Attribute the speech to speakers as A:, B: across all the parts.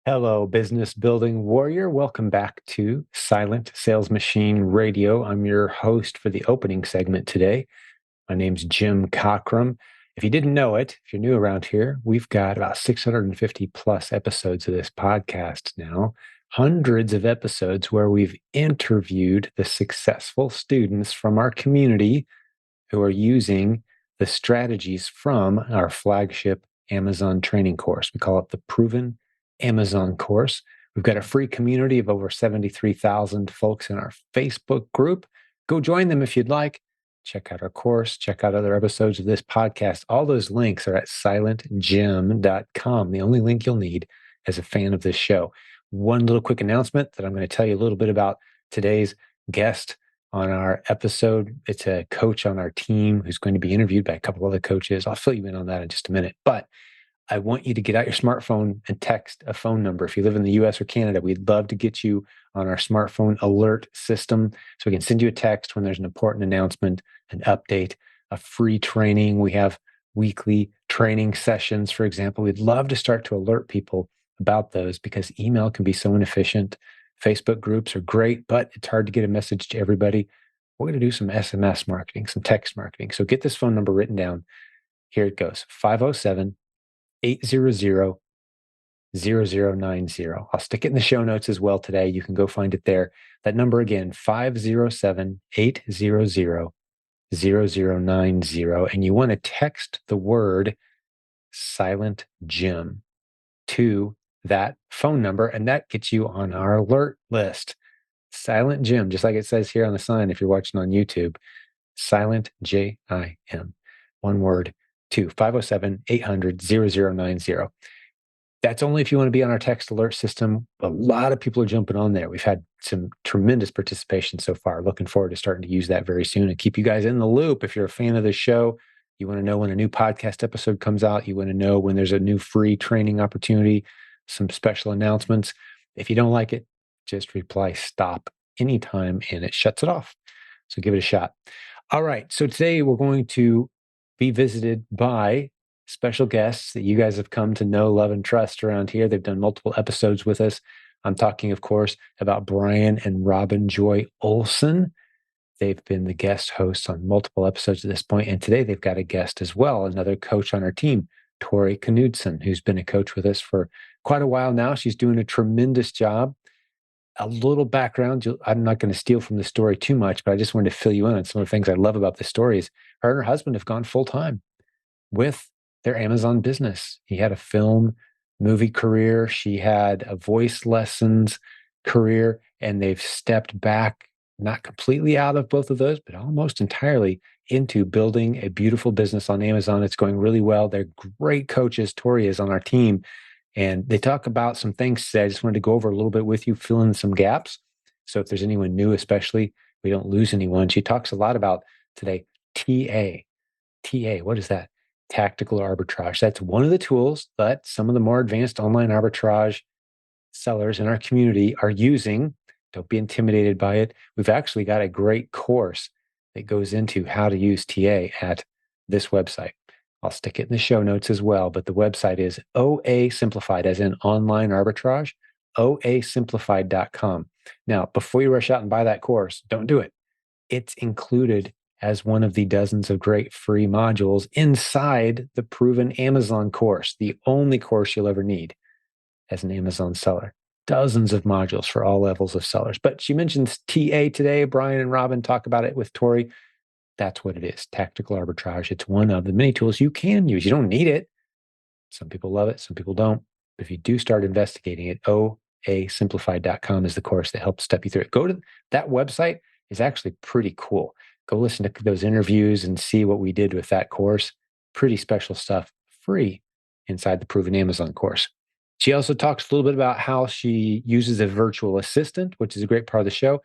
A: Hello, business building warrior. Welcome back to Silent Sales Machine Radio. I'm your host for the opening segment today. My name's Jim Cockrum. If you didn't know it, if you're new around here, we've got about 650 plus episodes of this podcast now, hundreds of episodes where we've interviewed the successful students from our community who are using the strategies from our flagship Amazon training course. We call it the Proven Amazon course. We've got a free community of over 73,000 folks in our Facebook group. Go join them if you'd like. Check out our course, check out other episodes of this podcast. All those links are at silentjimdotcom, the only link you'll need as a fan of this show. One little quick announcement that I'm going to tell you a little bit about today's guest on our episode. It's a coach on our team who's going to be interviewed by a couple other coaches. I'll fill you in on that in just a minute. But I want you to get out your smartphone and text a phone number. If you live in the US or Canada, we'd love to get you on our smartphone alert system so we can send you a text when there's an important announcement, an update, a free training. We have weekly training sessions, for example. We'd love to start to alert people about those because email can be so inefficient. Facebook groups are great, but it's hard to get a message to everybody. We're going to do some SMS marketing, some text marketing. So get this phone number written down. Here it goes, 507-800-0090. I'll stick it in the show notes as well today. You can go find it there. That number again, 507-800-0090. And you want to text the word Silent Jim to that phone number, and that gets you on our alert list. Silent Jim, just like it says here on the sign if you're watching on YouTube. Silent J-I-M. One word to 507-800-0090. That's only if you want to be on our text alert system. A lot of people are jumping on there. We've had some tremendous participation so far. Looking forward to starting to use that very soon and keep you guys in the loop. If you're a fan of the show, you want to know when a new podcast episode comes out, you want to know when there's a new free training opportunity, some special announcements. If you don't like it, just reply stop anytime and it shuts it off. So give it a shot. All right. So today we're going to be visited by special guests that you guys have come to know, love, and trust around here. They've done multiple episodes with us. I'm talking, of course, about Brian and Robin Joy Olson. They've been the guest hosts on multiple episodes at this point, and today they've got a guest as well, another coach on our team, Tori Knudsen, who's been a coach with us for quite a while now. She's doing a tremendous job. A little background, I'm not going to steal from the story too much, but I just wanted to fill you in on some of the things I love about the story is her and her husband have gone full-time with their Amazon business. He had a film, movie career. She had a voice lessons career, and they've stepped back, not completely out of both of those, but almost entirely into building a beautiful business on Amazon. It's going really well. They're great coaches. Tori is on our team. And they talk about some things today. I just wanted to go over a little bit with you, fill in some gaps. So if there's anyone new, especially, we don't lose anyone. She talks a lot about today, TA. TA, what is that? Tactical arbitrage. That's one of the tools that some of the more advanced online arbitrage sellers in our community are using. Don't be intimidated by it. We've actually got a great course that goes into how to use TA at this website. I'll stick it in the show notes as well, but the website is OA Simplified, as in online arbitrage, oasimplified.com. Now, before you rush out and buy that course, don't do it. It's included as one of the dozens of great free modules inside the Proven Amazon course, the only course you'll ever need as an Amazon seller. Dozens of modules for all levels of sellers. But she mentions TA today. Brian and Robin talk about it with Tori. That's what it is, tactical arbitrage. It's one of the many tools you can use. You don't need it. Some people love it, some people don't. But if you do start investigating it, oasimplified.com is the course that helps step you through it. Go to that website. Is actually pretty cool. Go listen to those interviews and see what we did with that course. Pretty special stuff, free inside the Proven Amazon course. She also talks a little bit about how she uses a virtual assistant, which is a great part of the show,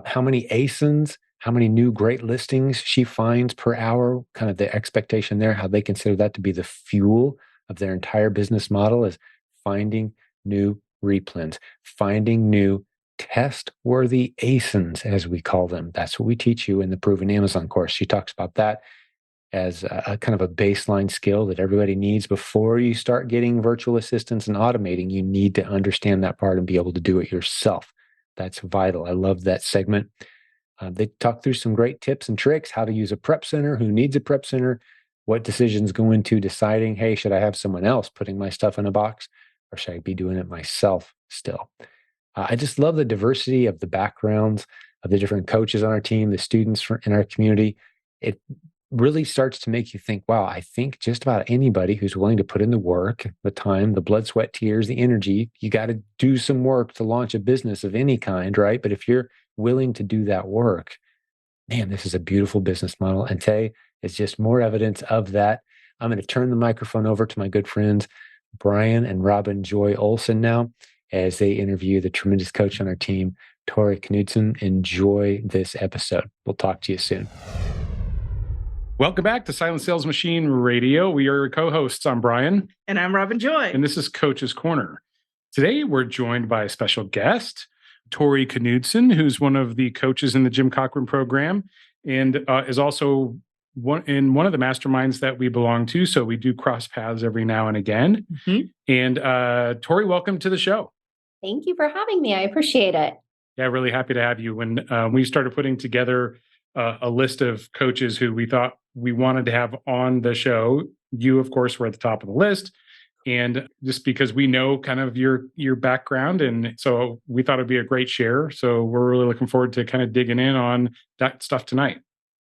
A: how many ASINs, how many new great listings she finds per hour, kind of the expectation there, how they consider that to be the fuel of their entire business model is finding new replens, finding new test-worthy ASINs, as we call them. That's what we teach you in the Proven Amazon course. She talks about that. as a kind of a baseline skill that everybody needs before you start getting virtual assistants and automating. You need to understand that part and be able to do it yourself. That's vital. I love that segment. They talk through some great tips and tricks, how to use a prep center, who needs a prep center, what decisions go into deciding, hey, should I have someone else putting my stuff in a box, or should I be doing it myself still? I just love the diversity of the backgrounds of the different coaches on our team, the students in our community. It really starts to make you think, wow, I think just about anybody who's willing to put in the work, the time, the blood, sweat, tears, the energy, you got to do some work to launch a business of any kind, right? But if you're willing to do that work, man, this is a beautiful business model. And today is just more evidence of that. I'm going to turn the microphone over to my good friends, Brian and Robin Joy Olson now, as they interview the tremendous coach on our team, Tori Knudsen. Enjoy this episode. We'll talk to you soon.
B: Welcome back to Silent Sales Machine Radio. We are your co-hosts. I'm Brian.
C: And I'm Robin Joy.
B: And this is Coach's Corner. Today, we're joined by a special guest, Tori Knudsen, who's one of the coaches in the Jim Cochran program and is also in one of the masterminds that we belong to. So we do cross paths every now and again. Mm-hmm. And Tori, welcome to the show.
D: Thank you for having me. I appreciate it.
B: Yeah, really happy to have you. When we started putting together a list of coaches who we thought we wanted to have on the show, you, of course, were at the top of the list. And just because we know kind of your background, and so we thought it'd be a great share. So we're really looking forward to kind of digging in on that stuff tonight.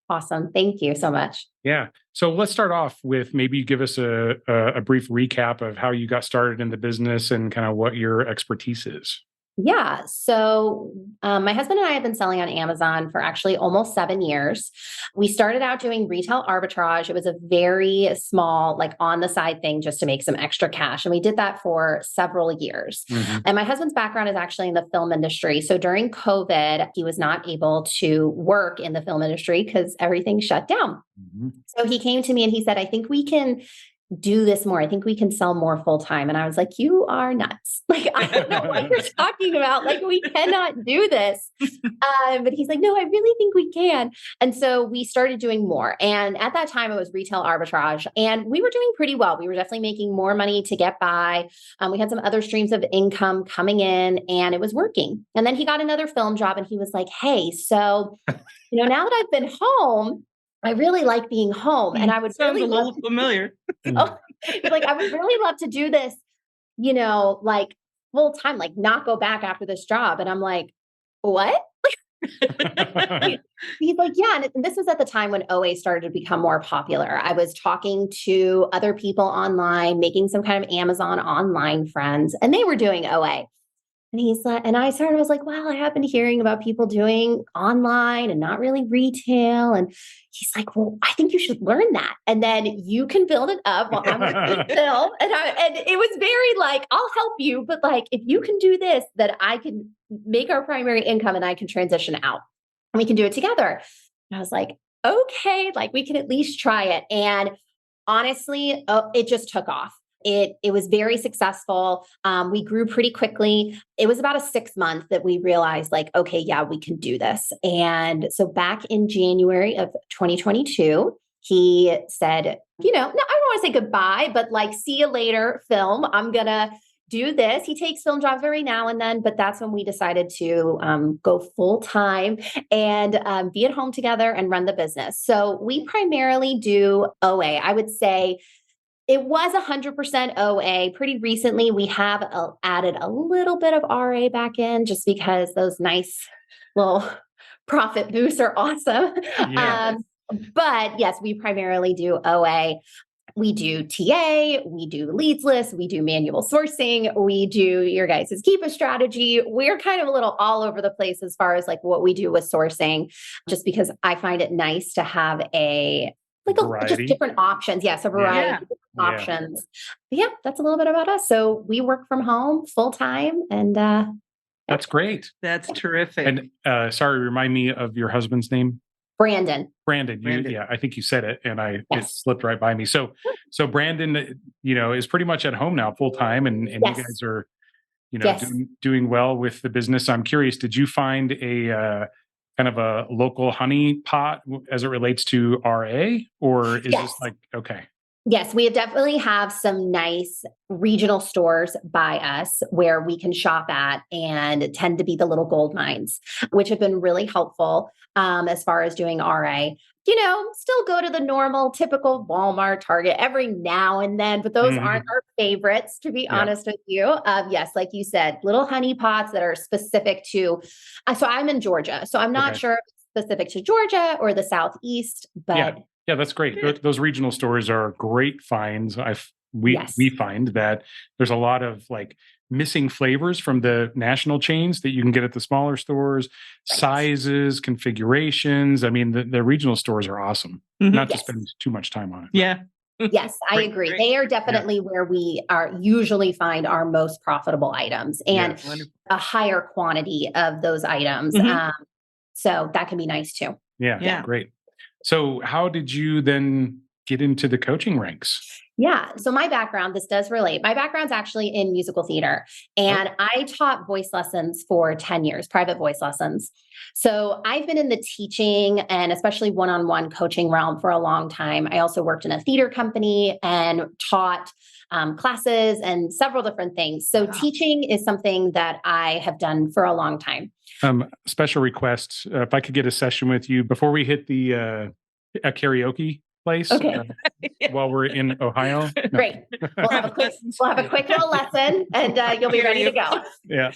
D: Awesome. Thank you so much.
B: Yeah. So let's start off with maybe give us a brief recap of how you got started in the business and kind of what your expertise is.
D: Yeah. So my husband and I have been selling on Amazon for actually almost 7 years. We started out doing retail arbitrage. It was a very small, like on the side thing just to make some extra cash. And we did that for several years. Mm-hmm. And my husband's background is actually in the film industry. So during COVID, he was not able to work in the film industry because everything shut down. Mm-hmm. So he came to me and he said, I think we can do this more. I think we can sell more full time. And I was like, you are nuts. Like, I don't know what you're talking about. Like, we cannot do this. But he's like, no, I really think we can. And so we started doing more. And at that time it was retail arbitrage and we were doing pretty well. We were definitely making more money to get by. We had some other streams of income coming in and it was working. And then he got another film job and he was like, hey, so, now that I've been home, I really like being home and I would really love
C: familiar.
D: Like, I would really love to do this, like full time, like not go back after this job. And I'm like, what? He's like, yeah. And this was at the time when OA started to become more popular. I was talking to other people online, making some kind of Amazon online friends, and they were doing OA. And he's like, and I was like, well, I have been hearing about people doing online and not really retail. And he's like, well, I think you should learn that. And then you can build it up while I'm with the film. And it was very like, I'll help you. But like, if you can do this, that I can make our primary income and I can transition out and we can do it together. And I was like, okay, like we can at least try it. And honestly, it just took off. It was very successful. We grew pretty quickly. It was about a 6 month that we realized like, okay, yeah, we can do this. And so back in January of 2022, he said, no, I don't want to say goodbye, but like, see you later, film. I'm going to do this. He takes film jobs every now and then, but that's when we decided to go full time and be at home together and run the business. So we primarily do OA. I would say it was 100% OA. Pretty recently, we have added a little bit of RA back in just because those nice little profit boosts are awesome. Yes. But yes, we primarily do OA. We do TA, we do leads list, we do manual sourcing, we do your guys' Keepa strategy. We're kind of a little all over the place as far as like what we do with sourcing, just because I find it nice to have just different options. Yes, a variety of options. Yeah, that's a little bit about us. So we work from home full time and
B: that's great.
C: That's terrific.
B: And sorry, remind me of your husband's name.
D: Brandon.
B: Yeah, I think you said it and it slipped right by me. So Brandon, is pretty much at home now full time and you guys are, doing well with the business. I'm curious, did you find a kind of a local honey pot as it relates to RA, or is
D: Yes.
B: this like, okay.
D: Yes, we definitely have some nice regional stores by us where we can shop at and tend to be the little gold mines, which have been really helpful as far as doing RA. Still go to the normal, typical Walmart, Target every now and then, but those aren't our favorites, to be honest with you. Yes, like you said, little honey pots that are specific to, so I'm in Georgia, so I'm not sure if it's specific to Georgia or the Southeast, but
B: yeah, that's great. Those regional stores are great finds. We find that there's a lot of like missing flavors from the national chains that you can get at the smaller stores, sizes, configurations. I mean, the regional stores are awesome. Not to spend too much time on it.
C: Yeah.
D: Yes, I agree. They are definitely where we are usually find our most profitable items and a higher quantity of those items. So that can be nice too.
B: Yeah, great. So how did you then get into the coaching ranks?
D: Yeah. So my background, this does relate. My background's actually in musical theater, and I taught voice lessons for 10 years, private voice lessons. So I've been in the teaching and especially one-on-one coaching realm for a long time. I also worked in a theater company and taught classes and several different things. So teaching is something that I have done for a long time.
B: Special request, if I could get a session with you before we hit the a karaoke place while we're in Ohio.
D: Great. We'll have a quick little lesson and you'll be ready to go.
B: Yeah.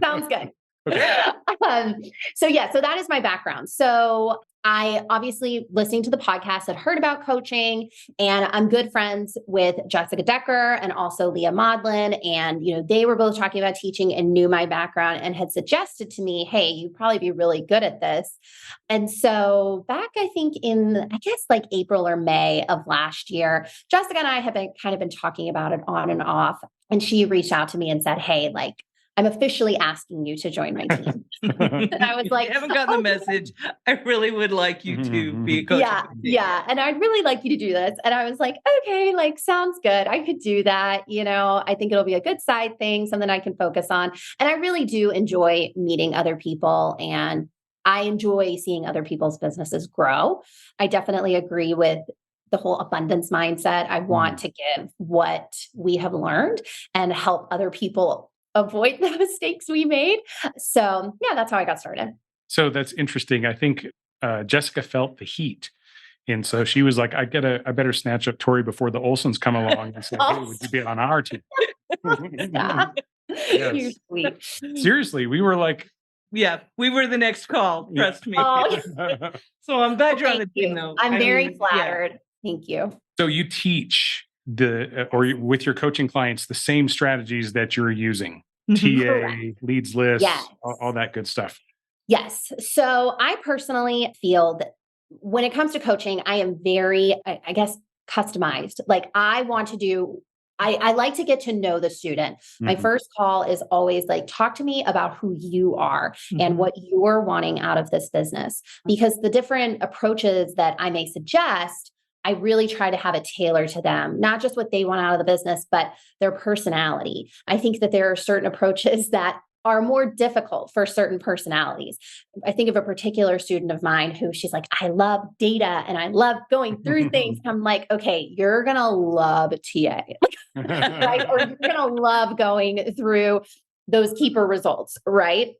D: Sounds good.
B: Okay.
D: So that is my background. So I obviously listening to the podcast had heard about coaching, and I'm good friends with Jessica Decker and also Leah Maudlin. And, they were both talking about teaching and knew my background and had suggested to me, hey, you'd probably be really good at this. And so back, I think like April or May of last year, Jessica and I have been talking about it on and off. And she reached out to me and said, hey, like, I'm officially asking you to join my team. And I was like,
C: I haven't gotten the message. I really would like you to be a coach.
D: Yeah. And I'd really like you to do this. And I was like, okay, like, sounds good. I could do that. I think it'll be a good side thing, something I can focus on. And I really do enjoy meeting other people, and I enjoy seeing other people's businesses grow. I definitely agree with the whole abundance mindset. I want to give what we have learned and help other people avoid the mistakes we made. So that's how I got started.
B: So that's interesting. I think Jessica felt the heat. And so she was like, I better snatch up Tori before the Olsons come along and say, hey, would you be on our team?
D: You're sweet.
B: Seriously, we were like,
C: we were the next call. Trust me. So I'm glad you're on the team though.
D: I'm very flattered. Thank you.
B: So you teach or with your coaching clients, the same strategies that you're using, TA, leads list, all that good stuff.
D: Yes. So I personally feel that when it comes to coaching, I am very, I guess, customized. Like I like to get to know the student. My first call is always like, talk to me about who you are and what you're wanting out of this business, because the different approaches that I may suggest, I really try to have it tailored to them, not just what they want out of the business, but their personality. I think that there are certain approaches that are more difficult for certain personalities. I think of a particular student of mine who she's like, I love data and I love going through things. I'm like, okay, you're going to love TA, right? Or you're going to love going through those keeper results, right?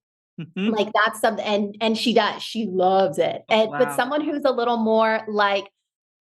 D: Like that's something, and she does, she loves it. But someone who's a little more like,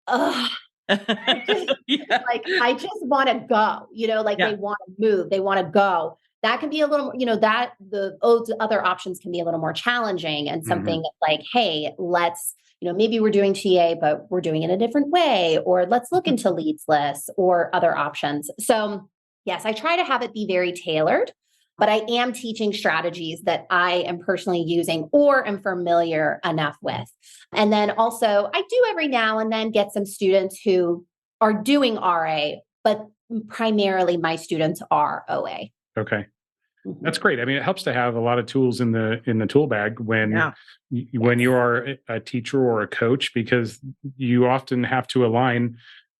D: like I just want to go, they want to move, they want to go. That can be a little, that the other options can be a little more challenging, and something like, hey, let's, maybe we're doing TA, but we're doing it a different way, or let's look into leads lists or other options. So yes, I try to have it be very tailored, but I am teaching strategies that I am personally using or am familiar enough with. And then also I do every now and then get some students who are doing RA, but primarily my students are OA.
B: Okay. That's great. I mean, it helps to have a lot of tools in the tool bag when you are a teacher or a coach, because you often have to align,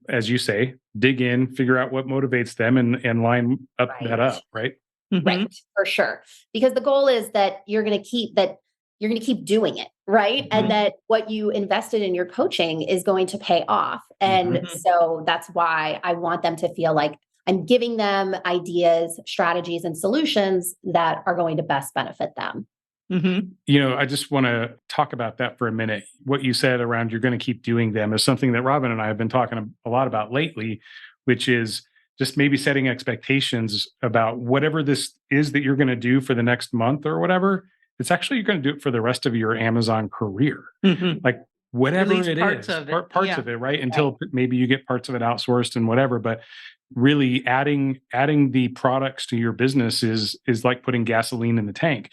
B: as you say, dig in, figure out what motivates them, and line up that up, right?
D: Right, for sure. Because the goal is that you're going to keep that you're going to keep doing it, right? And that what you invested in your coaching is going to pay off. And so that's why I want them to feel like I'm giving them ideas, strategies, and solutions that are going to best benefit them.
B: I just want to talk about that for a minute. What you said around you're going to keep doing them is something that Robin and I have been talking a lot about lately, which is just maybe setting expectations about whatever this is that you're going to do for the next month or whatever. It's actually, you're going to do it for the rest of your Amazon career. Like whatever it
C: parts
B: is,
C: of it.
B: parts of it, right? Until maybe you get parts of it outsourced and whatever, but really adding the products to your business is like putting gasoline in the tank.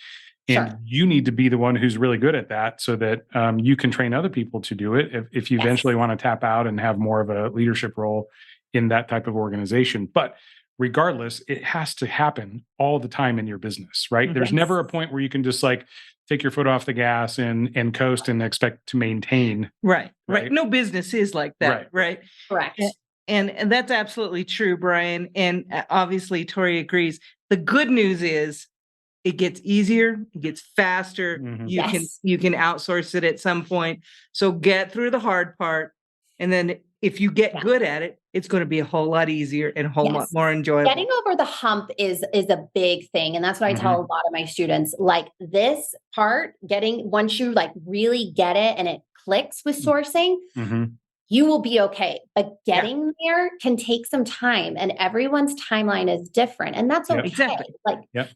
B: And you need to be the one who's really good at that so that you can train other people to do it if you eventually want to tap out and have more of a leadership role in that type of organization. But regardless, it has to happen all the time in your business, right? There's never a point where you can just like take your foot off the gas and coast and expect to maintain.
C: Right. No business is like that, right?
D: Correct.
C: And that's absolutely true, Brian. And obviously, Tori agrees. The good news is it gets easier, it gets faster. You can outsource it at some point. So get through the hard part. And then if you get good at it, it's going to be a whole lot easier and a whole lot more enjoyable.
D: Getting over the hump is a big thing. And that's what I tell a lot of my students, like this part, once you like really get it and it clicks with sourcing, you will be okay. But getting there can take some time, and everyone's timeline is different. And that's okay.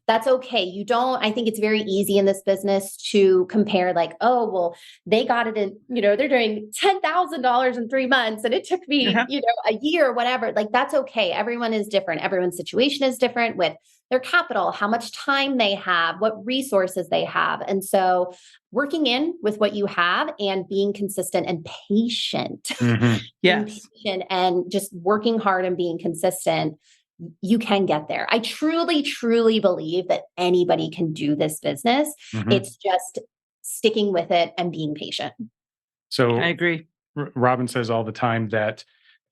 D: That's okay. I think it's very easy in this business to compare like, oh, well, they got it in, they're doing $10,000 in 3 months and it took me, a year or whatever. Like, that's okay. Everyone is different. Everyone's situation is different with their capital, how much time they have, what resources they have. And so working in with what you have and being consistent and patient, and just working hard and being consistent, you can get there. I truly, truly believe that anybody can do this business. It's just sticking with it and being patient.
B: So
C: I agree.
B: Robin says all the time that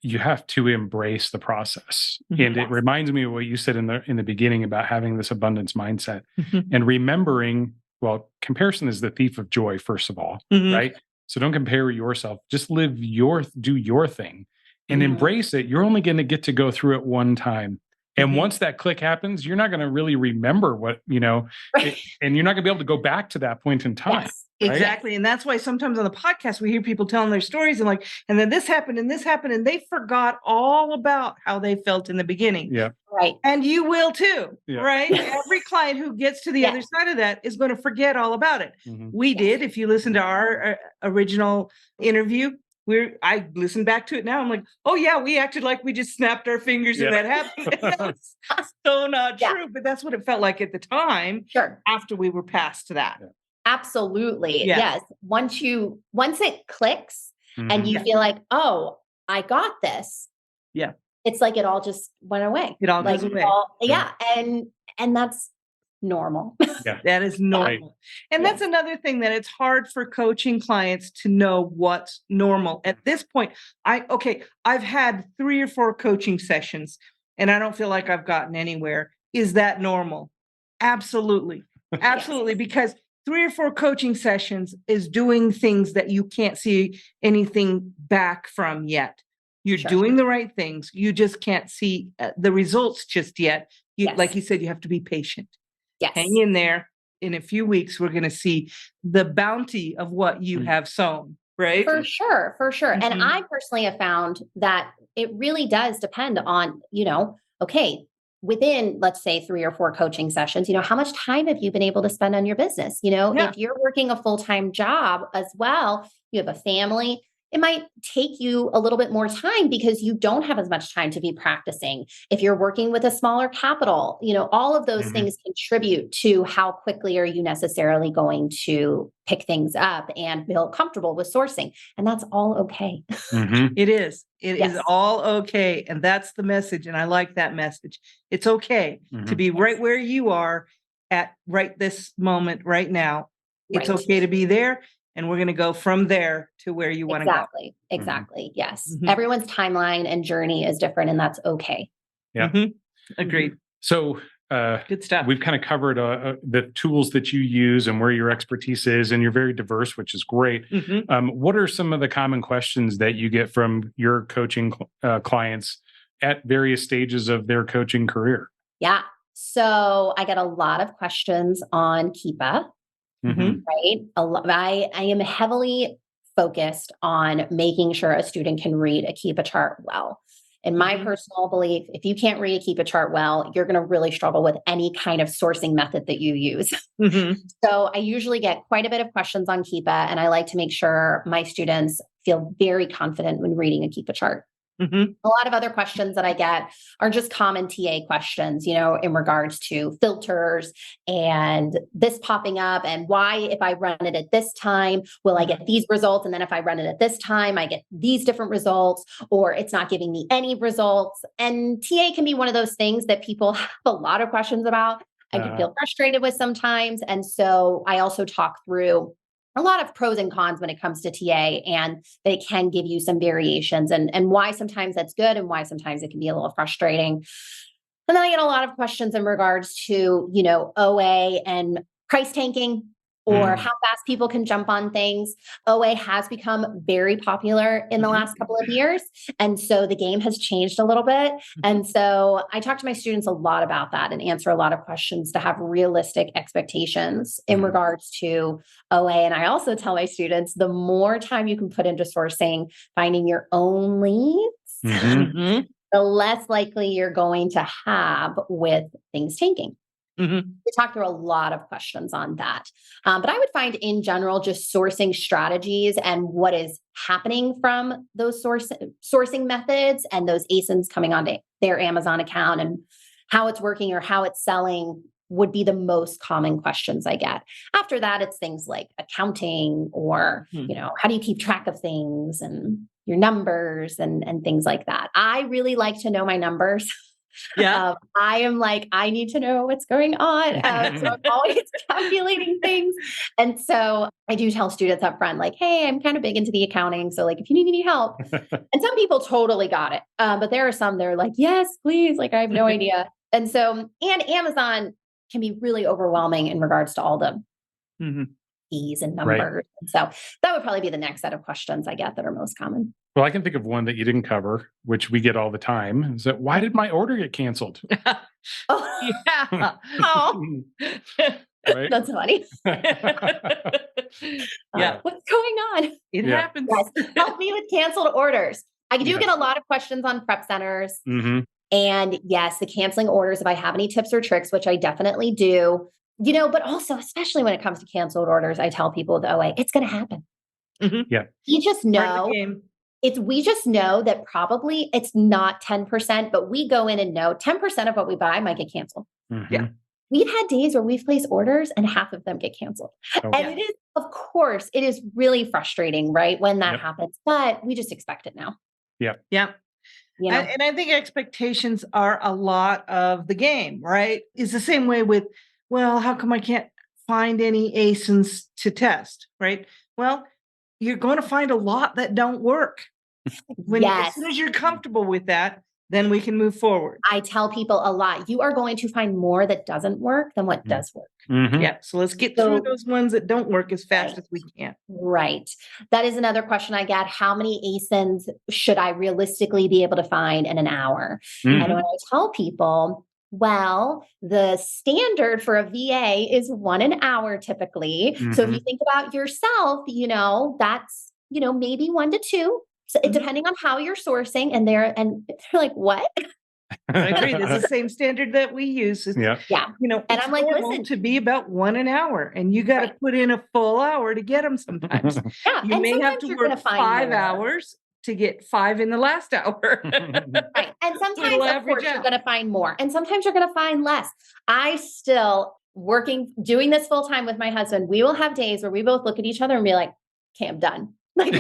B: you have to embrace the process. And it reminds me of what you said in the beginning about having this abundance mindset and remembering, well, comparison is the thief of joy, first of all, right? So don't compare yourself, just do your thing and embrace it. You're only going to get to go through it one time. And once that click happens, you're not going to really remember what, and you're not going to be able to go back to that point in time. Right?
C: Exactly. And that's why sometimes on the podcast, we hear people telling their stories and then this happened and this happened, and they forgot all about how they felt in the beginning.
B: Yeah.
D: Right.
C: And you will too. Yeah. Right. Every client who gets to the other side of that is going to forget all about it. We did. If you listen to our original interview, I listened back to it now. I'm like, oh yeah, we acted like we just snapped our fingers and that happened. That's so not true, but that's what it felt like at the time.
D: Sure.
C: After we were past that.
D: Yeah. Absolutely. Yes. Once it clicks and you feel like, oh, I got this.
C: Yeah.
D: It's like it all just went away.
C: It all goes away.
D: And that's normal.
C: Yeah. That is normal. Right. And that's another thing that it's hard for coaching clients to know what's normal. At this point, I've had 3 or 4 coaching sessions and I don't feel like I've gotten anywhere. Is that normal? Absolutely. Absolutely. Because 3 or 4 coaching sessions is doing things that you can't see anything back from yet. You're doing the right things. You just can't see the results just yet. Like you said, you have to be patient.
D: Yes.
C: Hang in there. In a few weeks, we're going to see the bounty of what you have sown, right?
D: For sure. And I personally have found that it really does depend on, within, let's say 3 or 4 coaching sessions, how much time have you been able to spend on your business? If you're working a full-time job as well, you have a family, it might take you a little bit more time because you don't have as much time to be practicing. If you're working with a smaller capital, all of those things contribute to how quickly are you necessarily going to pick things up and feel comfortable with sourcing. And that's all okay.
C: It is. It is all okay. And that's the message. And I like that message. It's okay to be right where you are at right this moment, right now. It's okay to be there. And we're going to go from there to where you want to go.
D: Exactly. Yes. Everyone's timeline and journey is different, and that's okay.
B: Yeah.
C: Agreed.
B: So
C: Good stuff.
B: we've kind of covered the tools that you use and where your expertise is, and you're very diverse, which is great. What are some of the common questions that you get from your coaching clients at various stages of their coaching career?
D: Yeah. So I get a lot of questions on Keepa, right? I am heavily focused on making sure a student can read a Keepa chart well. In my personal belief, if you can't read a Keepa chart well, you're going to really struggle with any kind of sourcing method that you use. So I usually get quite a bit of questions on Keepa, and I like to make sure my students feel very confident when reading a Keepa chart. A lot of other questions that I get are just common TA questions, in regards to filters and this popping up, and why, if I run it at this time, will I get these results? And then if I run it at this time, I get these different results, or it's not giving me any results. And TA can be one of those things that people have a lot of questions about. I can feel frustrated with sometimes. And so I also talk through a lot of pros and cons when it comes to TA, and they can give you some variations and why sometimes that's good and why sometimes it can be a little frustrating. And then I get a lot of questions in regards to, OA and price tanking, or how fast people can jump on things. OA has become very popular in the last couple of years. And so the game has changed a little bit. And so I talk to my students a lot about that and answer a lot of questions to have realistic expectations in regards to OA. And I also tell my students, the more time you can put into sourcing, finding your own leads, the less likely you're going to have with things tanking. We talked through a lot of questions on that. But I would find in general, just sourcing strategies and what is happening from those sourcing methods and those ASINs coming onto their Amazon account and how it's working or how it's selling would be the most common questions I get. After that, it's things like accounting or, how do you keep track of things and your numbers and things like that. I really like to know my numbers.
C: Yeah.
D: I am like, I need to know what's going on. So I'm always calculating things. And so I do tell students up front, like, hey, I'm kind of big into the accounting. So like, if you need any help, and some people totally got it. But there are some, they're like, yes, please. Like, I have no idea. And so, and Amazon can be really overwhelming in regards to all the fees and numbers.
B: Right.
D: And so that would probably be the next set of questions I get that are most common.
B: Well, I can think of one that you didn't cover, which we get all the time. Is that why did my order get canceled?
D: Oh,
C: Yeah.
D: oh,
B: Right?
D: that's funny.
C: Yeah.
D: What's going on?
C: It
B: Yeah.
C: happens.
D: Yes. Help me with canceled orders. I do
B: Yes.
D: get a lot of questions on prep centers. And yes, the canceling orders, if I have any tips or tricks, which I definitely do, but also, especially when it comes to canceled orders, I tell people with OA, it's going to happen.
B: Yeah.
D: You just
C: Part of
D: know
C: the game.
D: we just know that probably it's not 10%, but we go in and know 10% of what we buy might get canceled.
C: Yeah.
D: We've had days where we've placed orders and half of them get canceled.
B: Oh,
D: And it is, of course, it is really frustrating, right? When that happens, but we just expect it now.
C: Yeah.
D: You know?
C: And I think expectations are a lot of the game, right? It's the same way with, well, how come I can't find any ASINs to test, right? Well, you're going to find a lot that don't work. As soon as you're comfortable with that, then we can move forward.
D: I tell people a lot, you are going to find more that doesn't work than what does work.
C: Yeah. So let's get through those ones that don't work as fast as we can.
D: Right. That is another question I get. How many ASINs should I realistically be able to find in an hour? And when I tell people, well, the standard for a VA is 1 an hour typically. So if you think about yourself, that's, maybe 1 to 2. So depending on how you're sourcing, and they're like, what?
C: I agree. That's the same standard that we use.
D: Yeah.
C: And
D: I'm like,
C: normal
D: listen,
C: to be about 1 an hour, and you got to put in a full hour to get them sometimes.
D: Yeah.
C: You
D: And
C: may have
D: sometimes
C: to
D: you're going
C: work
D: to find
C: 5
D: more.
C: hours to get 5 in the last hour.
D: Right. And sometimes,
C: It'll
D: of
C: average
D: course, you're
C: out.
D: going to find more. And sometimes you're going to find less. I still doing this full time with my husband. We will have days where we both look at each other and be like, okay, I'm done. Like,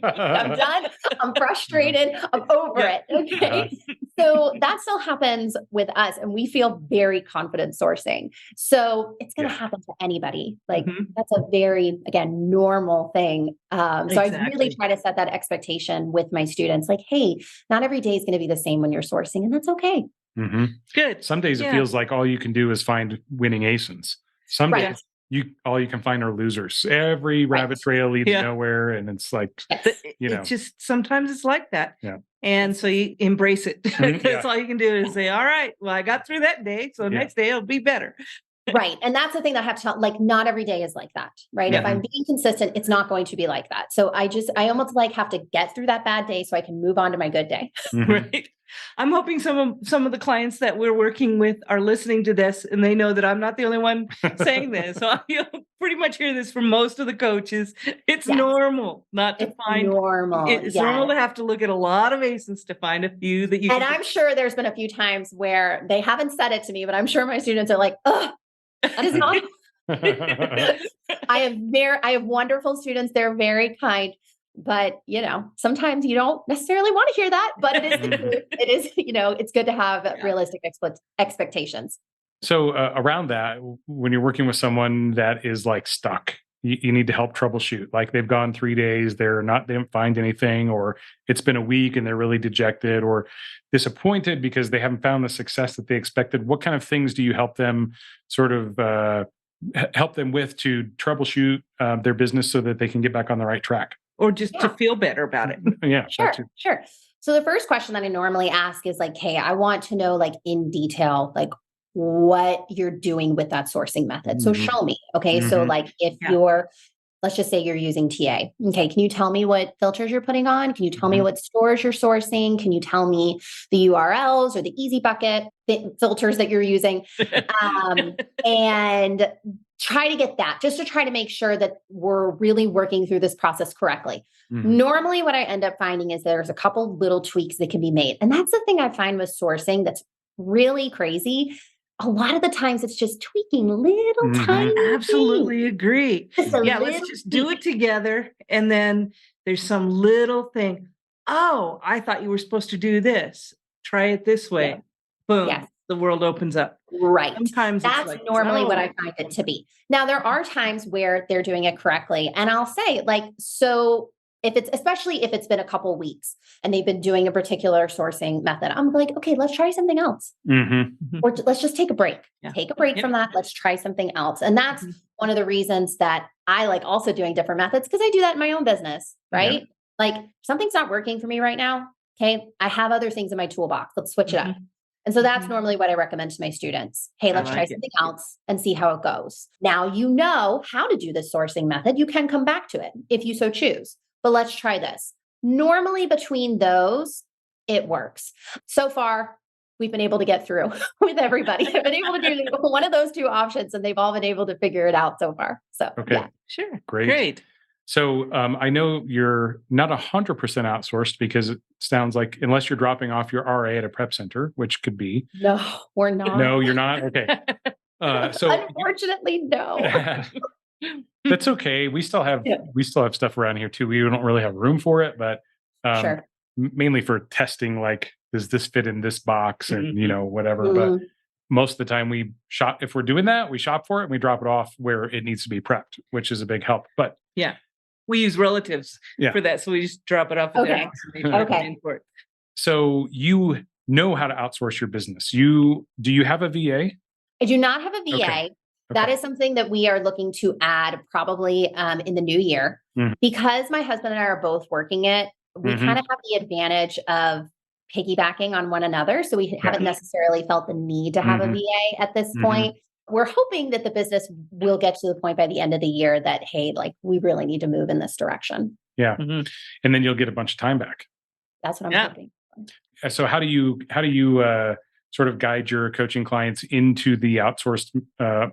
D: I'm done. I'm frustrated. I'm over it. Okay. So that still happens with us, and we feel very confident sourcing. So it's going to happen to anybody. Like that's a very, again, normal thing. So I really try to set that expectation with my students. Like, hey, not every day is going to be the same when you're sourcing, and that's okay.
B: Mhm.
C: Good.
B: Some days it
C: Yeah.
B: feels like all you can do is find winning ASINs. Some
D: Right.
B: days all you can find are losers. Every rabbit trail leads
C: Yeah.
B: nowhere, and it's like,
D: Yes.
C: It's just sometimes it's like that.
B: Yeah.
C: And so you embrace it.
B: Mhm,
C: That's
B: yeah.
C: all you can do is say, all right, well, I got through that day. So
B: Yeah.
C: next day it'll be better.
D: Right. And that's the thing that I have to tell, like, not every day is like that, right? If
B: Yeah.
D: I'm being consistent, it's not going to be like that. So I almost like have to get through that bad day so I can move on to my good day.
B: Mhm.
C: Right. I'm hoping some of the clients that we're working with are listening to this and they know that I'm not the only one saying this. So you'll pretty much hear this from most of the coaches. It's
D: Yes.
C: normal not to
D: It's
C: find
D: normal.
C: it's normal to have to look at a lot of ASINs to find a few that you
D: And
C: can
D: I'm sure there's been a few times where they haven't said it to me, but I'm sure my students are like, oh, that is not. I have wonderful students. They're very kind, but sometimes you don't necessarily want to hear that, but it is the truth. It is, it's good to have realistic expectations.
B: So around that, when you're working with someone that is like stuck, you need to help troubleshoot. Like they've gone 3 days, they didn't find anything, or it's been a week and they're really dejected or disappointed because they haven't found the success that they expected. What kind of things do you help them sort of help them with to troubleshoot their business so that they can get back on the right track?
C: or just to feel better about it.
B: Yeah,
D: Sure, sure. So the first question that I normally ask is like, hey, I want to know like in detail, like what you're doing with that sourcing method. So show me. Okay. So like if let's just say you're using TA. Okay. Can you tell me what filters you're putting on? Can you tell me what stores you're sourcing? Can you tell me the URLs or the easy bucket filters that you're using? And try to get that just to try to make sure that we're really working through this process correctly. Normally what I end up finding is there's a couple little tweaks that can be made. And that's the thing I find with sourcing that's really crazy. A lot of the times it's just tweaking little tiny
C: Absolutely
D: things.
C: agree. Yeah, let's just do it together. And then there's some little thing. Oh, I thought you were supposed to do this. Try it this way.
D: Yeah.
C: Boom.
D: Yes.
C: The world opens up.
D: Right.
C: Sometimes
D: that's
C: it's like,
D: normally what I find it to be. Now, there are times where they're doing it correctly. And I'll say like, so especially if it's been a couple weeks and they've been doing a particular sourcing method, I'm like, okay, let's try something else. Or let's just take a break. Take a break from that. Let's try something else. And that's one of the reasons that I like also doing different methods, because I do that in my own business, right? Like something's not working for me right now. Okay. I have other things in my toolbox. Let's switch it up. And so that's normally what I recommend to my students. Hey, let's try something else and see how it goes. Now, you know how to do the sourcing method. You can come back to it if you so choose, but let's try this. Normally between those, it works. So far, we've been able to get through with everybody. I've been able to do one of those two options and they've all been able to figure it out so far. So, yeah.
C: Sure.
B: Great. So I know you're not 100% outsourced because it sounds like unless you're dropping off your RA at a prep center, which could be.
D: No, we're not.
B: No, you're not. Okay. So
D: unfortunately, no.
B: That's okay. We still have stuff around here too. We don't really have room for it, but mainly for testing. Like, does this fit in this box, and whatever. But most of the time, we shop. If we're doing that, we shop for it and we drop it off where it needs to be prepped, which is a big help. But
C: we use relatives for that, so we just drop it off at their house and they put it in for it.
B: So you know how to outsource your business. Do you have a VA?
D: I do not have a VA.
B: Okay.
D: That is something that we are looking to add probably in the new year. Because my husband and I are both working it, we kind of have the advantage of piggybacking on one another. So we haven't necessarily felt the need to have a VA at this point. We're hoping that the business will get to the point by the end of the year that, hey, like we really need to move in this direction.
B: Yeah. And then you'll get a bunch of time back.
D: That's what I'm hoping.
B: So how do you sort of guide your coaching clients into the outsourced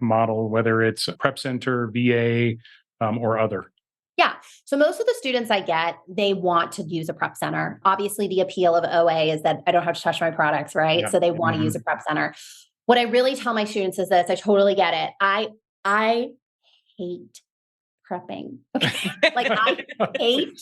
B: model, whether it's a prep center, VA, or other?
D: Yeah. So most of the students I get, they want to use a prep center. Obviously, the appeal of OA is that I don't have to touch my products, right? Yeah. So they want to use a prep center. What I really tell my students is this, I totally get it. I hate prepping. Okay. Like I hate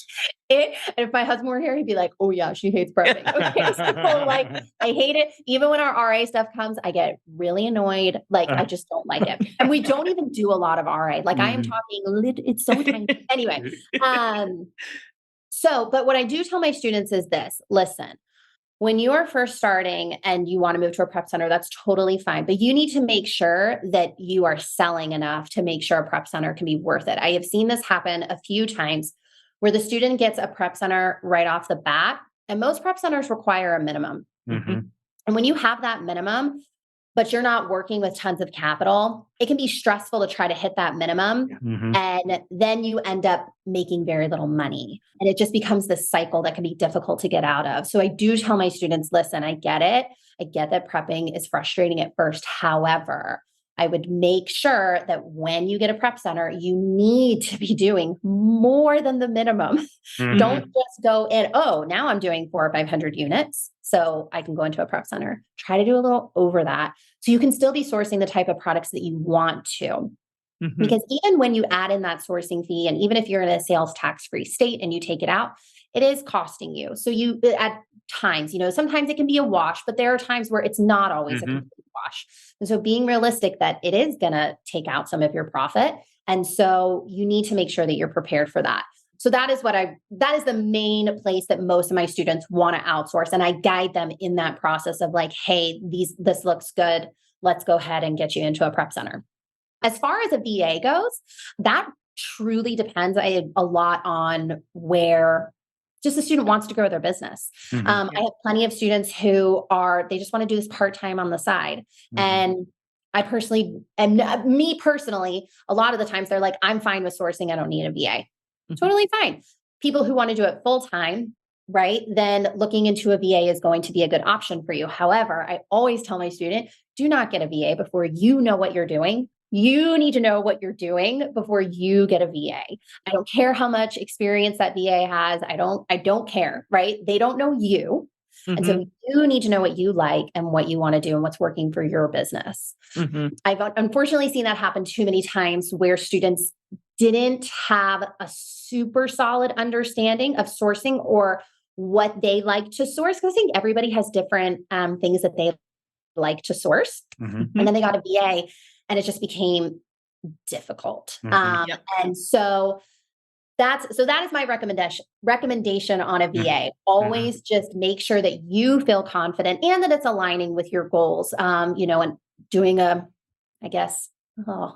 D: it. And if my husband were here, he'd be like, oh yeah, she hates prepping. Okay. So like, I hate it. Even when our RA stuff comes, I get really annoyed. Like I just don't like it. And we don't even do a lot of RA. Like I am talking, it's so tiny. Anyway. But what I do tell my students is this, listen, When you are first starting and you want to move to a prep center, that's totally fine. But you need to make sure that you are selling enough to make sure a prep center can be worth it. I have seen this happen a few times where the student gets a prep center right off the bat, and most prep centers require a minimum.
B: Mm-hmm.
D: And when you have that minimum, but you're not working with tons of capital, it can be stressful to try to hit that minimum.
B: Mm-hmm.
D: And then you end up making very little money. And it just becomes this cycle that can be difficult to get out of. So I do tell my students, listen, I get it. I get that prepping is frustrating at first. However, I would make sure that when you get a prep center, you need to be doing more than the minimum.
B: Mm-hmm.
D: Don't just go in, oh, now I'm doing 400 or 500 units, so I can go into a prep center. Try to do a little over that so you can still be sourcing the type of products that you want to.
C: Mhm.
D: Because even when you add in that sourcing fee, and even if you're in a sales tax-free state and you take it out, it is costing you. So you, at times, sometimes it can be a wash, but there are times where it's not always a
B: Mhm.
D: complete wash. And so being realistic that it is going to take out some of your profit. And so you need to make sure that you're prepared for that. So that is the main place that most of my students want to outsource. And I guide them in that process of like, hey, this looks good. Let's go ahead and get you into a prep center. As far as a VA goes, that truly depends a lot on where just the student wants to grow their business.
B: Mhm.
D: I have plenty of students who they just want to do this part-time on the side.
B: Mhm.
D: And me personally, a lot of the times they're like, I'm fine with sourcing. I don't need a VA.
C: Mhm.
D: Totally fine. People who want to do it full-time, right? Then looking into a VA is going to be a good option for you. However, I always tell my student, do not get a VA before you know what you're doing. You need to know what you're doing before you get a VA. I don't care how much experience that VA has. I don't care, right? They don't know you. And so you need to know what you like and what you want to do and what's working for your business.
C: Mhm.
D: I've unfortunately seen that happen too many times where students didn't have a super solid understanding of sourcing or what they like to source. Because I think everybody has different things that they like to source.
B: Mhm.
D: And then they got a VA and it just became difficult.
B: Mhm.
C: Yep.
D: And so that is my recommendation on a VA. Always just make sure that you feel confident and that it's aligning with your goals. And doing I guess, like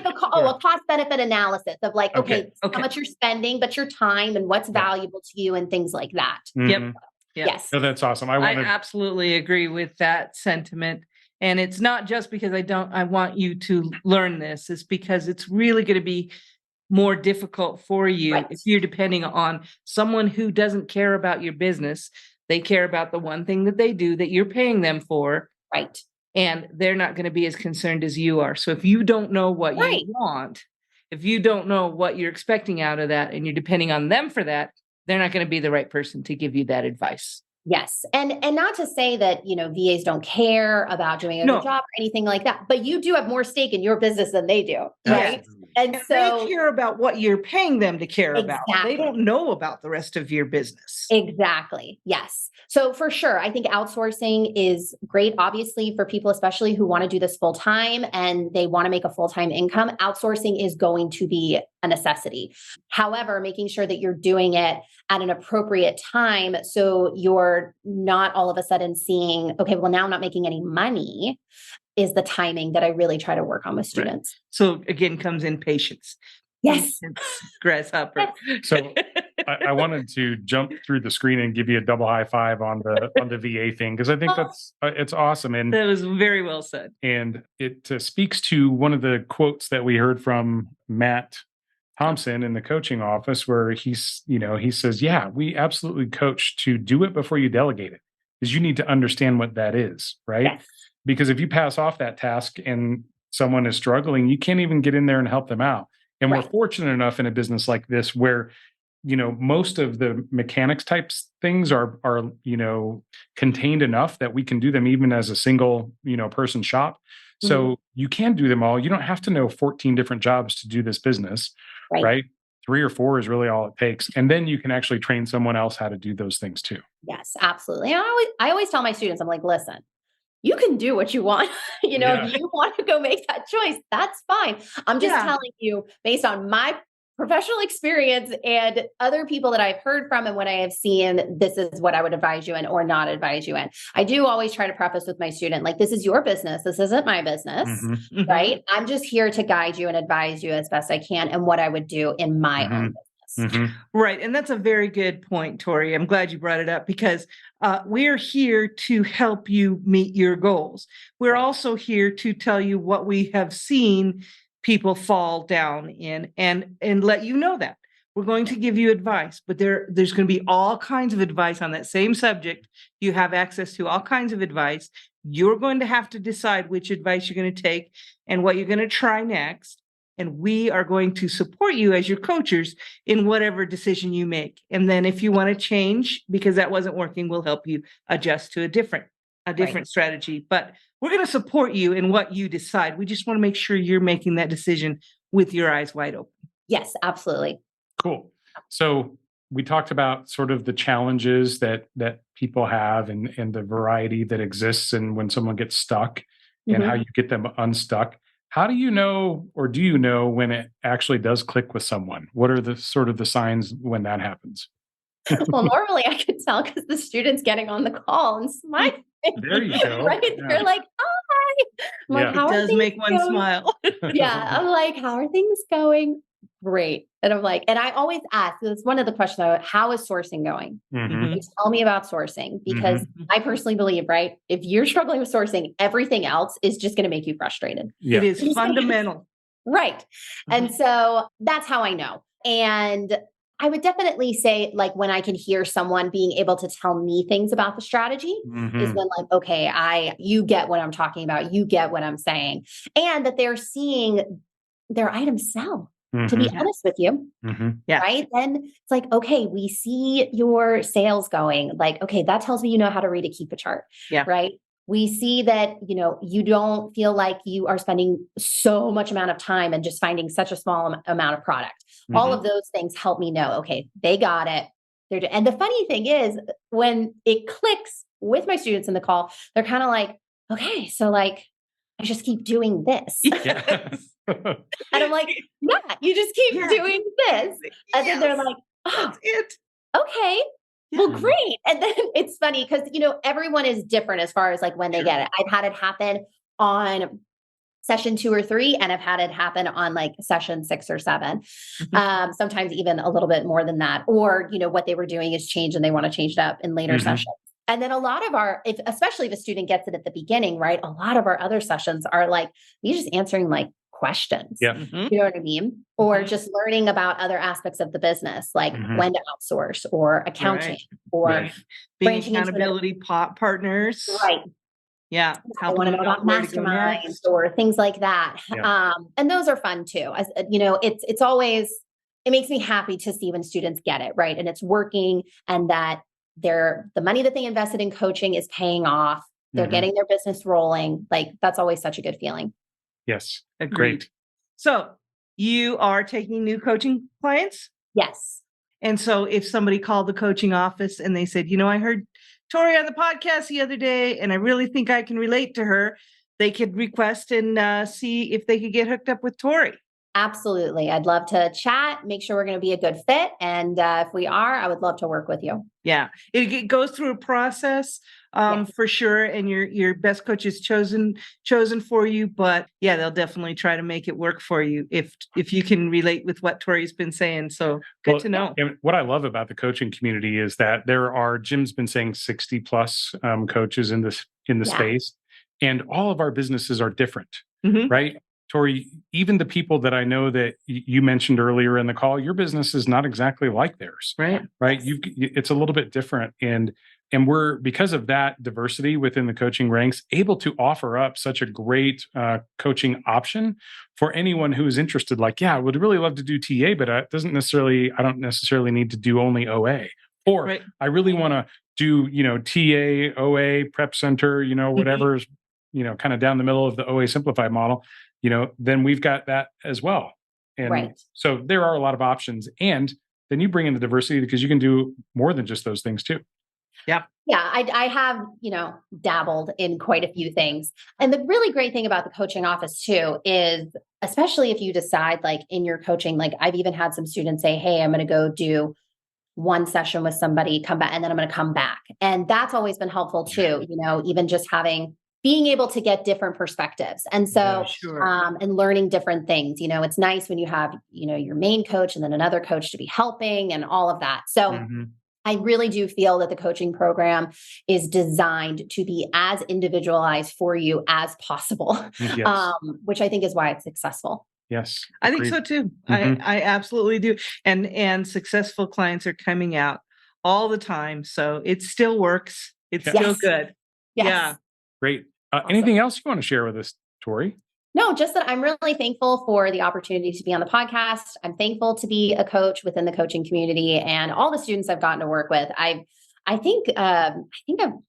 D: a cost benefit analysis of like, okay, how much you're spending, but your time and what's valuable to you and things like that.
C: Yep.
B: Mhm.
C: Yep.
D: Yes.
B: No, that's awesome. I
C: I
B: want to.
C: absolutely agree with that sentiment. And it's not just because I want you to learn this. It's because it's really going to be more difficult for you
D: Right.
C: if you're depending on someone who doesn't care about your business. They care about the one thing that they do that you're paying them for.
D: Right.
C: And they're not going to be as concerned as you are. So if you don't know what
D: Right.
C: you want, if you don't know what you're expecting out of that, and you're depending on them for that, they're not going to be the right person to give you that advice.
D: Yes. And not to say that, VAs don't care about doing a
C: No.
D: good job or anything like that, but you do have more stake in your business than they do. Right.
C: Yes.
D: And
C: And
D: so
C: they care about what you're paying them to care about.
D: Exactly.
C: They don't know about the rest of your business.
D: Exactly. Yes. So for sure, I think outsourcing is great, obviously, for people, especially who want to do this full time and they want to make a full-time income. Outsourcing is going to be a necessity. However, making sure that you're doing it at an appropriate time so you're not all of a sudden seeing, okay, well, now I'm not making any money, is the timing that I really try to work on with students.
C: So again, comes in patience.
D: Yes.
C: Patience, grasshopper.
B: So I wanted to jump through the screen and give you a double high five on the VA thing because I think that's it's awesome and
C: That was very well said.
B: it speaks to one of the quotes that we heard from Matt Thompson in the coaching office where he says, yeah, we absolutely coach to do it before you delegate it because you need to understand what that is, right?
D: Yes.
B: Because if you pass off that task and someone is struggling, you can't even get in there and help them out. And
D: Right.
B: we're fortunate enough in a business like this where, most of the mechanics types things are contained enough that we can do them even as a single, person shop. So you can do them all. You don't have to know 14 different jobs to do this business, right? 3 or 4 is really all it takes. And then you can actually train someone else how to do those things too.
D: Yes, absolutely. And I always tell my students, I'm like, listen, you can do what you want.
B: Yeah.
D: If you want to go make that choice, that's fine. I'm just
C: Yeah.
D: telling you based on my professional experience and other people that I've heard from and what I have seen, this is what I would advise you in or not advise you in. I do always try to preface with my student, like, this is your business. This isn't my business, right? I'm just here to guide you and advise you as best I can and what I would do in my own business.
C: Right. And that's a very good point, Tori. I'm glad you brought it up because we're here to help you meet your goals. We're also here to tell you what we have seen people fall down in and let you know that. We're going to give you advice, but there's going to be all kinds of advice on that same subject. You have access to all kinds of advice. You're going to have to decide which advice you're going to take and what you're going to try next. And we are going to support you as your coaches in whatever decision you make. And then if you want to change because that wasn't working, we'll help you adjust to a different strategy. But we're going to support you in what you decide. We just want to make sure you're making that decision with your eyes wide open.
D: Yes, absolutely.
B: Cool. So we talked about sort of the challenges that people have and the variety that exists and when someone gets stuck and how you get them unstuck. How do you know, or do you know when it actually does click with someone? What are the sort of the signs when that happens?
D: Well, normally I could tell because the student's getting on the call and smiling.
B: There you go.
D: Right?
B: Yeah.
D: They're like, hi. I'm like, how
C: It
D: are
C: does
D: things
C: make one
D: going?
C: smile.
D: Yeah. I'm like, how are things going? Great. And I'm like, and I always ask, it's one of the questions, how is sourcing going? And tell me about sourcing because I personally believe, right? If you're struggling with sourcing, everything else is just going to make you frustrated.
B: Yeah.
C: It is fundamental.
D: Right. And so that's how I know. And I would definitely say, like, when I can hear someone being able to tell me things about the strategy is when, like, okay, you get what I'm talking about. You get what I'm saying. And that they're seeing their items sell. To be honest with you, right? Then it's like, okay, we see your sales going. Like, okay, that tells me you know how to read a Keepa chart, right? We see that, you don't feel like you are spending so much amount of time and just finding such a small amount of product. All of those things help me know, okay, they got it. And the funny thing is when it clicks with my students in the call, they're kind of like, okay, so like, I just keep doing this. And I'm like, yeah, you just keep doing this. And then they're like, oh,
C: that's it.
D: Okay. Well, great. And then it's funny because, everyone is different as far as like when they get it. I've had it happen on session 2 or 3, and I've had it happen on like session 6 or 7. Sometimes even a little bit more than that. Or, what they were doing is changed and they want to change it up in later sessions. And then a lot of especially if a student gets it at the beginning, right? A lot of our other sessions are like, me just answering like questions.
B: Yeah.
D: You know what I mean? Or just learning about other aspects of the business, like when to outsource or accounting or
C: being accountability partners.
D: Right.
C: Yeah.
D: I want to know about masterminds or things like that. And those are fun too. As it's always, it makes me happy to see when students get it, right? And it's working and that the money that they invested in coaching is paying off. They're getting their business rolling. Like that's always such a good feeling.
B: Yes.
C: Agreed.
B: Great.
C: So you are taking new coaching clients?
D: Yes.
C: And so if somebody called the coaching office and they said, I heard Tori on the podcast the other day, and I really think I can relate to her, they could request and see if they could get hooked up with Tori.
D: Absolutely. I'd love to chat, make sure we're going to be a good fit. And if we are, I would love to work with you.
C: Yeah. It goes through a process for sure. And your best coach is chosen for you. But yeah, they'll definitely try to make it work for you if you can relate with what Tori's been saying. So good to know.
B: And what I love about the coaching community is that there are, Jim's been saying 60 plus coaches in the space, and all of our businesses are different, right? Tori, even the people that I know that you mentioned earlier in the call, your business is not exactly like theirs, right? It's a little bit different, and we're, because of that diversity within the coaching ranks, able to offer up such a great coaching option for anyone who is interested. Like, I would really love to do TA, but I don't necessarily need to do only OA, or I really want to do TA, OA, prep center, whatever's kind of down the middle of the OA simplified model. Then we've got that as well. And so there are a lot of options. And then you bring in the diversity because you can do more than just those things too.
C: Yeah.
D: Yeah, I have, dabbled in quite a few things. And the really great thing about the coaching office too is, especially if you decide like in your coaching, like I've even had some students say, hey, I'm going to go do one session with somebody, come back, and then I'm going to come back. And that's always been helpful too, even just being able to get different perspectives. And so,
C: Sure.
D: and learning different things, it's nice when you have, your main coach and then another coach to be helping and all of that. So,
B: Mhm.
D: I really do feel that the coaching program is designed to be as individualized for you as possible,
B: Yes.
D: which I think is why it's successful.
B: Yes.
C: I think
B: Agreed.
C: so too.
B: Mhm.
C: I absolutely do. And successful clients are coming out all the time. So it still works. It's still
D: Yes.
C: good.
D: Yes.
C: Yeah.
B: Great.
D: Awesome.
B: Anything else you want to share with us, Tori?
D: No, just that I'm really thankful for the opportunity to be on the podcast. I'm thankful to be a coach within the coaching community and all the students I've gotten to work with. I think I've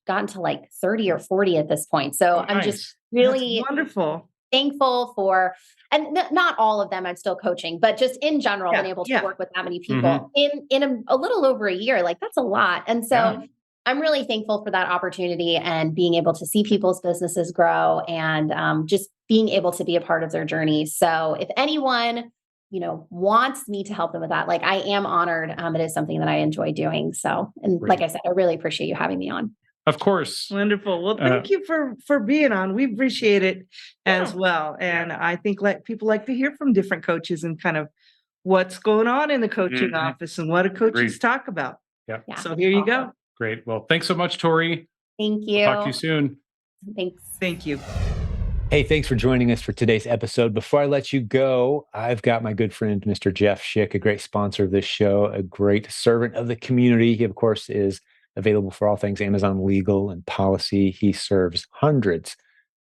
D: gotten to like 30 or 40 at this point. So I'm just
C: That's
D: really
C: wonderful.
D: thankful for, and not all of them I'm still coaching, but just in general, been able to work with that many people in a little over a year. Like that's a lot. And so I'm really thankful for that opportunity and being able to see people's businesses grow and just being able to be a part of their journey. So if anyone, wants me to help them with that, like I am honored. It is something that I enjoy doing. So, and
B: Great.
D: like I said, I really appreciate you having me on.
B: Of course.
C: Wonderful. Well, thank you for being on. We appreciate it as well. And I think people like to hear from different coaches and kind of what's going on in the coaching office and what do coaches talk about.
B: Yeah.
C: So here you go.
B: Great. Well, thanks so much, Tori.
D: Thank you.
B: We'll talk to you soon.
D: Thanks.
C: Thank you.
A: Hey, thanks for joining us for today's episode. Before I let you go, I've got my good friend, Mr. Jeff Schick, a great sponsor of this show, a great servant of the community. He, of course, is available for all things Amazon legal and policy. He serves hundreds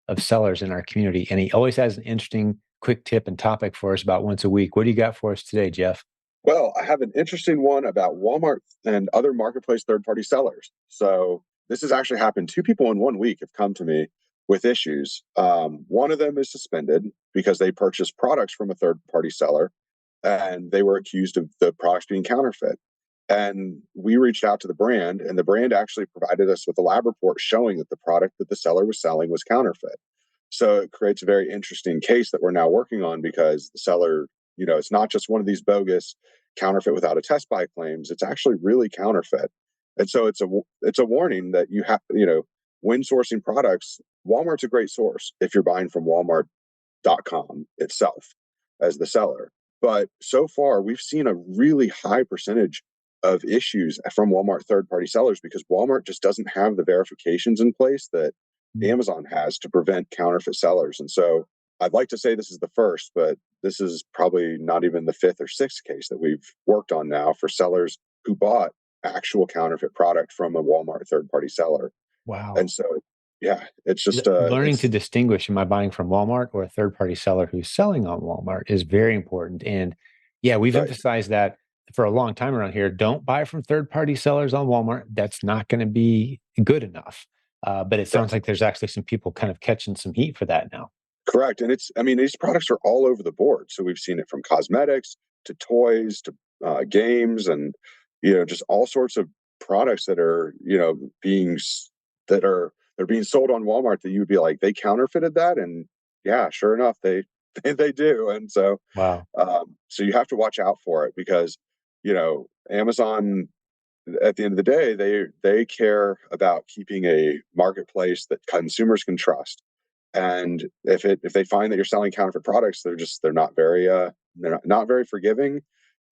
A: of sellers in our community, and he always has an interesting quick tip and topic for us about once a week. What do you got for us today, Jeff?
E: Well, I have an interesting one about Walmart and other marketplace third-party sellers. So this has actually happened. Two people in 1 week have come to me with issues. One of them is suspended because they purchased products from a third-party seller, and they were accused of the products being counterfeit. And we reached out to the brand, and the brand actually provided us with a lab report showing that the product that the seller was selling was counterfeit. So it creates a very interesting case that we're now working on because the seller, it's not just one of these bogus counterfeit without a test buy claims. It's actually really counterfeit. And so it's a warning that you have, when sourcing products, Walmart's a great source if you're buying from Walmart.com itself as the seller. But so far, we've seen a really high percentage of issues from Walmart third-party sellers because Walmart just doesn't have the verifications in place that Amazon has to prevent counterfeit sellers. And so I'd like to say this is the first, but this is probably not even the fifth or sixth case that we've worked on now for sellers who bought actual counterfeit product from a Walmart third-party seller.
A: Wow.
E: And so, it's just
A: learning to distinguish, am I buying from Walmart or a third-party seller who's selling on Walmart is very important. And yeah, we've emphasized that for a long time around here. Don't buy from third-party sellers on Walmart. That's not going to be good enough. But it sounds like there's actually some people kind of catching some heat for that now.
E: Correct. And these products are all over the board. So we've seen it from cosmetics to toys to games and, just all sorts of products that are, they're being sold on Walmart that you would be like, they counterfeited that. And yeah, sure enough, they do. And so,
A: Wow.
E: so you have to watch out for it because, Amazon, at the end of the day, they care about keeping a marketplace that consumers can trust. And if they find that you're selling counterfeit products, they're not very forgiving.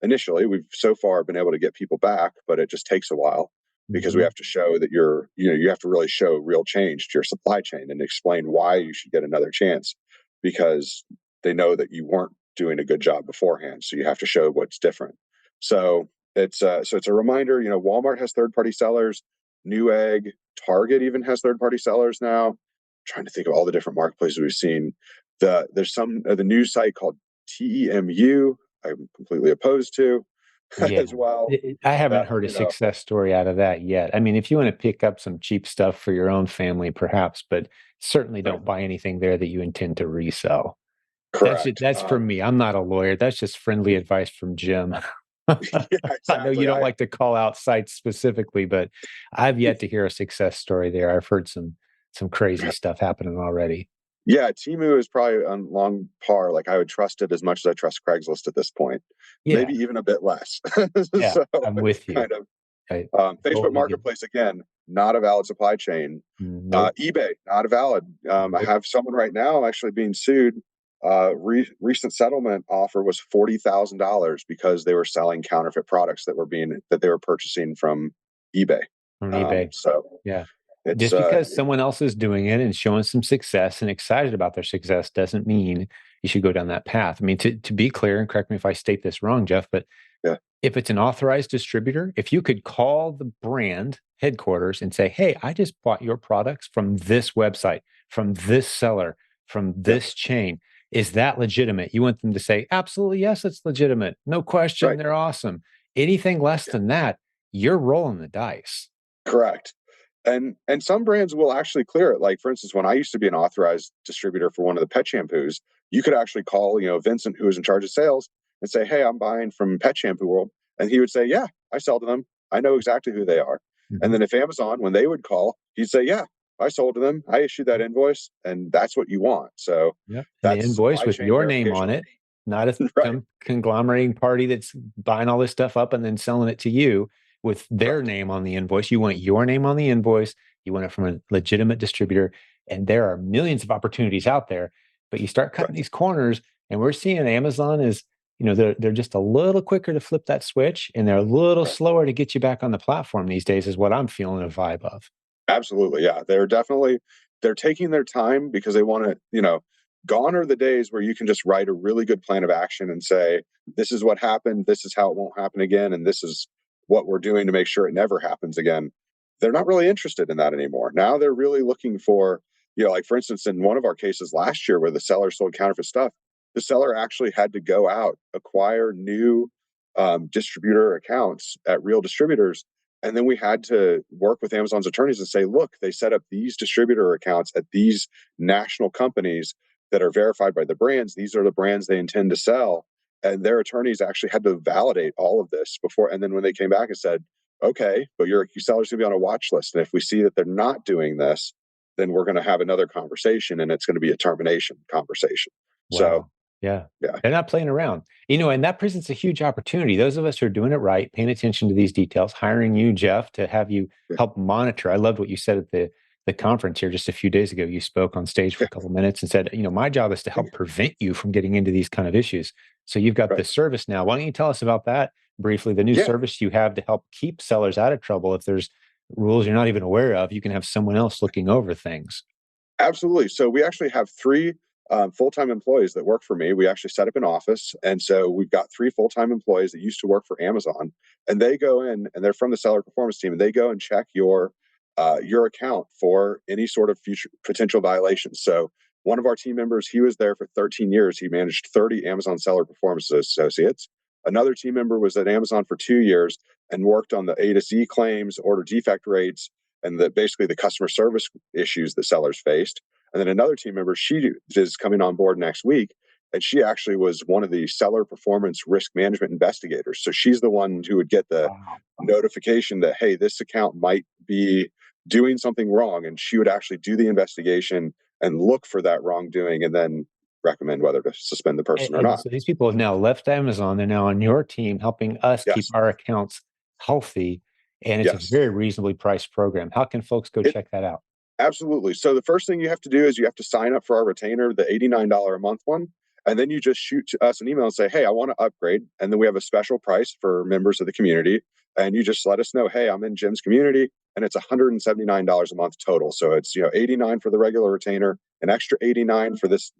E: Initially, we've so far been able to get people back, but it just takes a while because we have to show that you have to really show real change to your supply chain and explain why you should get another chance because they know that you weren't doing a good job beforehand. So you have to show what's different. So it's a reminder. Walmart has third-party sellers. Newegg, Target even has third-party sellers now. Trying to think of all the different marketplaces we've seen. There's the news site called TEMU. I'm completely opposed to as well.
A: I haven't heard a success story out of that yet. I mean, if you want to pick up some cheap stuff for your own family, perhaps, but certainly don't buy anything there that you intend to resell.
E: Correct.
A: That's for me. I'm not a lawyer. That's just friendly advice from Jim. I know you don't
E: exactly.
A: like to call out sites specifically, but I've yet to hear a success story there. I've heard some crazy stuff happening already.
E: Yeah, Temu is probably on long par. Like I would trust it as much as I trust Craigslist at this point,
A: Yeah,
E: maybe even a bit less.
A: yeah,
E: So
A: I'm
E: it's
A: with you.
E: kind of
A: I
E: Facebook
A: totally get
E: Marketplace again, not a valid supply chain.
A: nope,
E: eBay, not a valid. I
A: nope.
E: have someone right now actually being sued. Recent settlement offer was $40,000 because they were selling counterfeit products that they were purchasing from eBay.
A: On eBay.
E: So
A: Yeah.
E: it's
A: Just because someone else is doing it and showing some success and excited about their success doesn't mean you should go down that path. I mean, to be clear, and correct me if I state this wrong, Jeff, but
E: yeah,
A: if it's an authorized distributor, if you could call the brand headquarters and say, "Hey, I just bought your products from this website, from this seller, from
E: yeah,
A: this chain. Is that legitimate?" You want them to say, "Absolutely, yes, it's legitimate. No question,
E: right,
A: they're awesome." Anything less
E: yeah,
A: than that, you're rolling the dice.
E: correct. And some brands will actually clear it. Like for instance, when I used to be an authorized distributor for one of the pet shampoos, you could actually call, Vincent, who was in charge of sales, and say, "Hey, I'm buying from Pet Shampoo World," and he would say, "Yeah, I sell to them. I know exactly who they are." And
A: Mhm.
E: then if Amazon, when they would call, he'd say, "Yeah, I sold to them. I issued that invoice, and that's what you want." So
A: Yep, and the
E: that's
A: invoice
E: supply
A: with
E: chain
A: your name on
E: verification.
A: it, not a
E: Right,
A: some conglomerating party that's buying all this stuff up and then selling it to you with their
E: correct,
A: name on the invoice. You want your name on the invoice, you want it from a legitimate distributor, and there are millions of opportunities out there, but you start cutting
E: correct.
A: these corners, and we're seeing Amazon is, they're just a little quicker to flip that switch, and they're a little
E: Right.
A: slower to get you back on the platform these days is what I'm feeling a vibe of.
E: Absolutely, yeah. They're taking their time because they want to, gone are the days where you can just write a really good plan of action and say, this is what happened, this is how it won't happen again, and this is what we're doing to make sure it never happens again. They're not really interested in that anymore. Now they're really looking for, like for instance, in one of our cases last year where the seller sold counterfeit stuff, the seller actually had to go out, acquire new distributor accounts at real distributors, and then we had to work with Amazon's attorneys and say, look, they set up these distributor accounts at these national companies that are verified by the brands. These are the brands they intend to sell. And their attorneys actually had to validate all of this before. And then when they came back and said, okay, but your seller's going to be on a watch list. And if we see that they're not doing this, then we're going to have another conversation and it's going to be a termination conversation. So,
A: Wow. Yeah.
E: yeah,
A: They're not playing around. And that presents a huge opportunity. Those of us who are doing it right, paying attention to these details, hiring you, Jeff, to have you
E: yeah,
A: help monitor. I loved what you said at the conference here just a few days ago. You spoke on stage for
E: yeah,
A: a couple of minutes and said, my job is to help prevent you from getting into these kind of issues. So you've got
E: right.
A: this service now. Why don't you tell us about that briefly? The new
E: Yeah,
A: service you have to help keep sellers out of trouble. If there's rules you're not even aware of, you can have someone else looking over things.
E: absolutely. So we actually have three full-time employees that work for me. We actually set up an office, and so we've got three full-time employees that used to work for Amazon, and they go in and they're from the seller performance team, and they go and check your account for any sort of future potential violations. So one of our team members, he was there for 13 years. He managed 30 Amazon seller performance associates. Another team member was at Amazon for 2 years and worked on the A to Z claims, order defect rates, and basically the customer service issues that sellers faced. And then another team member, she is coming on board next week, and she actually was one of the seller performance risk management investigators. So she's the one who would get the
A: Wow.
E: notification that, hey, this account might be doing something wrong, and she would actually do the investigation and look for that wrongdoing and then recommend whether to suspend the
A: And,
E: person or
A: and
E: not.
A: so these people have now left Amazon. They're now on your team, helping us keep
E: Yes,
A: our accounts healthy. And it's a
E: yes.
A: very reasonably priced program. How can folks go
E: It
A: check that out?
E: Absolutely. So the first thing you have to do is you have to sign up for our retainer, the $89 a month one. And then you just shoot us an email and say, hey, I want to upgrade. And then we have a special price for members of the community. And you just let us know, hey, I'm in Jim's community, and it's $179 a month total. So it's, 89 for the regular retainer, an extra 89 for this,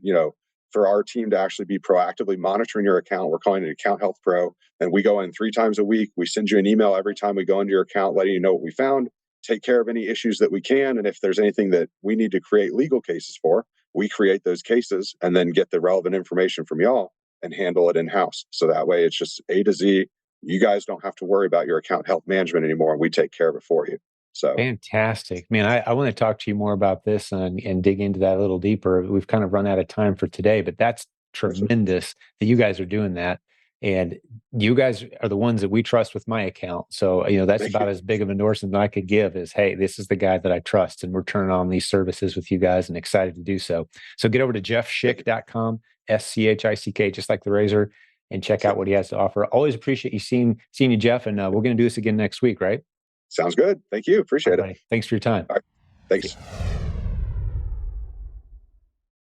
E: for our team to actually be proactively monitoring your account. We're calling it Account Health Pro. And we go in 3 times a week. We send you an email every time we go into your account, letting you know what we found, take care of any issues that we can. And if there's anything that we need to create legal cases for, we create those cases and then get the relevant information from y'all and handle it in house. So that way it's just A to Z. You guys don't have to worry about your account health management anymore. We take care of it for you. So,
A: Fantastic. Man, I want to talk to you more about this and dig into that a little deeper. We've kind of run out of time for today, but that's
E: yes, sir.
A: tremendous that you guys are doing that. And you guys are the ones that we trust with my account. So, that's
E: Thank
A: about
E: you.
A: as big of an endorsement that I could give is, hey, this is the guy that I trust, and we're turning on these services with you guys and excited to do so. So get over to jeffschick.com, SCHICK, just like the razor, and check out what he has to offer. Always appreciate you seeing you, Jeff. And we're going to do this again next week, right?
E: Sounds good. Thank you. Appreciate
A: All right,
E: it.
A: buddy. Thanks for your time.
E: All right. Thanks.